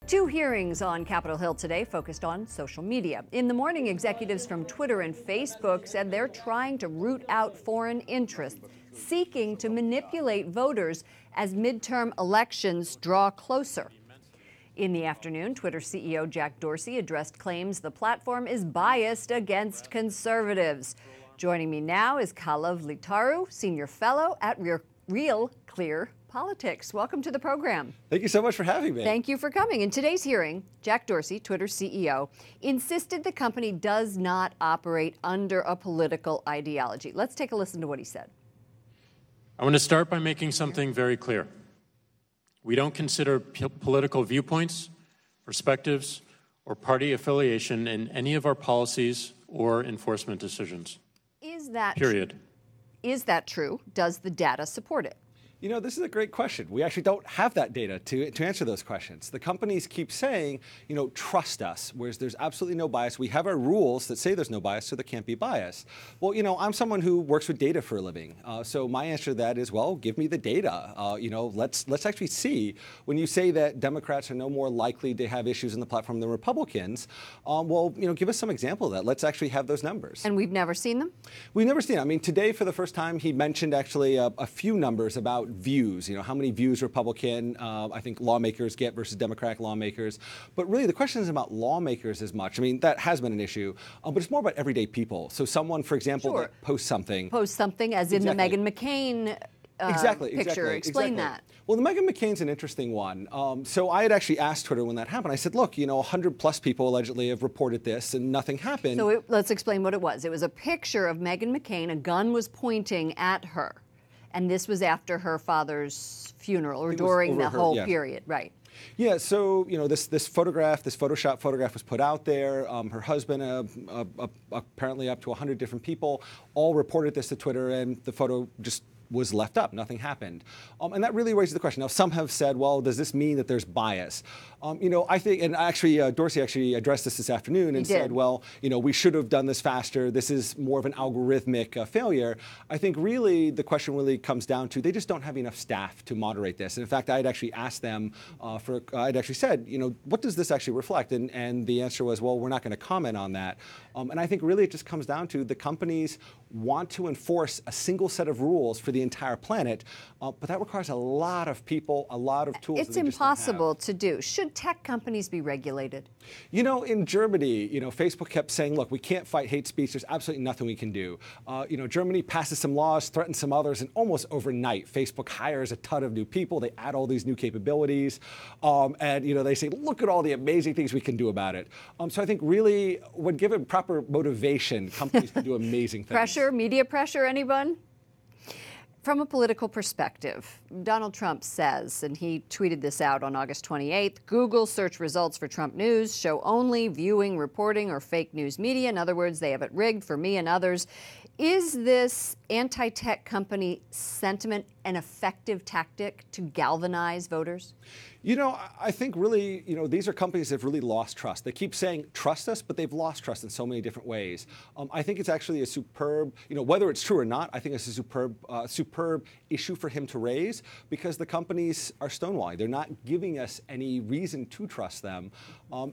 Two hearings on Capitol Hill today focused on social media. In the morning, executives from Twitter and Facebook said they're trying to root out foreign interests, seeking to manipulate voters as midterm elections draw closer. In the afternoon, Twitter CEO Jack Dorsey addressed claims the platform is biased against conservatives. Joining me now is Kalev Litaru, Senior Fellow at Real Clear Politics. Welcome to the program. Thank you so much for having me. Thank you for coming. In today's hearing, Jack Dorsey, Twitter's CEO, insisted the company does not operate under a political ideology. Let's take a listen to what he said. I want to start by making something very clear. We don't consider political viewpoints, perspectives, or party affiliation in any of our policies or enforcement decisions. Is that period? Is that true? Does the data support it? You know, this is a great question. We actually don't have that data to answer those questions. The companies keep saying, you know, trust us, whereas there's absolutely no bias. We have our rules that say there's no bias, so there can't be bias. Well, you know, I'm someone who works with data for a living. So my answer to that is, well, give me the data. You know, let's actually see. When you say that Democrats are no more likely to have issues in the platform than Republicans, well, you know, give us some example of that. Let's actually have those numbers. And we've never seen them? We've never seen them. I mean, today, for the first time, he mentioned actually a few numbers about views, you know, how many views Republican, I think, lawmakers get versus Democratic lawmakers. But really, the question isn't about lawmakers as much. I mean, that has been an issue, but it's more about everyday people. So someone, for example, Sure. that posts something. Post something, as in the Meghan McCain picture. Explain that. Well, the Meghan McCain's an interesting one. So I had actually asked Twitter when that happened. I said, look, you know, 100+ people allegedly have reported this and nothing happened. So let's explain what it was. It was a picture of Meghan McCain. A gun was pointing at her. And this was after her father's funeral, or during the whole period, right? Yeah, so, you know, this photograph, this Photoshop photograph was put out there. Her husband, apparently up to 100 different people, all reported this to Twitter, and the photo just was left up. Nothing happened. And that really raises the question. Now, some have said, well, does this mean that there's bias? You know, I think, and actually, Dorsey actually addressed this afternoon and said, well, you know, we should have done this faster. This is more of an algorithmic failure. I think really the question really comes down to they just don't have enough staff to moderate this. And in fact, I had actually asked them I'd actually said, you know, what does this actually reflect? And the answer was, well, we're not going to comment on that. And I think really it just comes down to the companies want to enforce a single set of rules for the entire planet, but that requires a lot of people, a lot of tools. It's impossible to do. Should tech companies be regulated? You know, in Germany, you know, Facebook kept saying, look, we can't fight hate speech. There's absolutely nothing we can do. You know, Germany passes some laws, threatens some others, and almost overnight, Facebook hires a ton of new people. They add all these new capabilities. And, you know, they say, look at all the amazing things we can do about it. So I think really, when given proper motivation, companies can do amazing things. Pressure, media pressure, anyone? From a political perspective, Donald Trump says, and he tweeted this out on August 28th, Google search results for Trump news show only viewing, reporting, or fake news media. In other words, they have it rigged for me and others. Is this anti-tech company sentiment an effective tactic to galvanize voters? You know, I think really, you know, these are companies that have really lost trust. They keep saying, trust us, but they've lost trust in so many different ways. I think it's actually a superb, you know, whether it's true or not, I think it's a superb issue for him to raise, because the companies are stonewalling. They're not giving us any reason to trust them.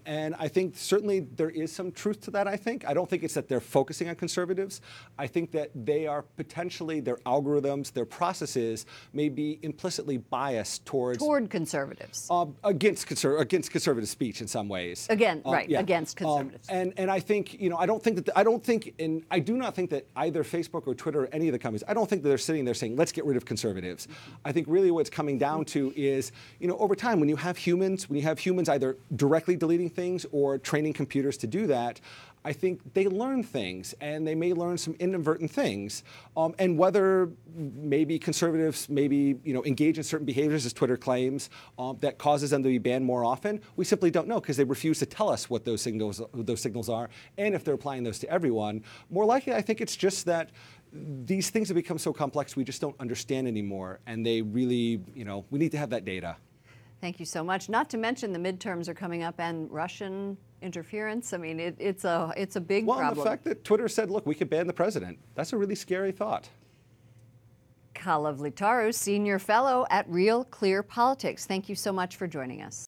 And I think certainly there is some truth to that, I think. I don't think it's that they're focusing on conservatives. I think that they are potentially, their algorithms, their processes may be implicitly biased toward conservatives. Against conservative speech in some ways. Against conservatives. And I think, you know, I do not think that either Facebook or Twitter or any of the companies, I don't think that they're sitting there saying, let's get rid of conservatives. I think really what's coming down to is, you know, over time, when you have humans either directly deleting things or training computers to do that, I think they learn things, and they may learn some inadvertent things. And whether maybe conservatives maybe, you know, engage in certain behaviors, as Twitter claims, that causes them to be banned more often, we simply don't know, because they refuse to tell us what those signals are, and if they're applying those to everyone. More likely, I think it's just that these things have become so complex we just don't understand anymore, and they really, you know, we need to have that data. Thank you so much. Not to mention the midterms are coming up, and Russian interference. I mean, it's a big problem. Well, the fact that Twitter said, look, we could ban the president, that's a really scary thought. Kalev Litaru, Senior Fellow at Real Clear Politics. Thank you so much for joining us.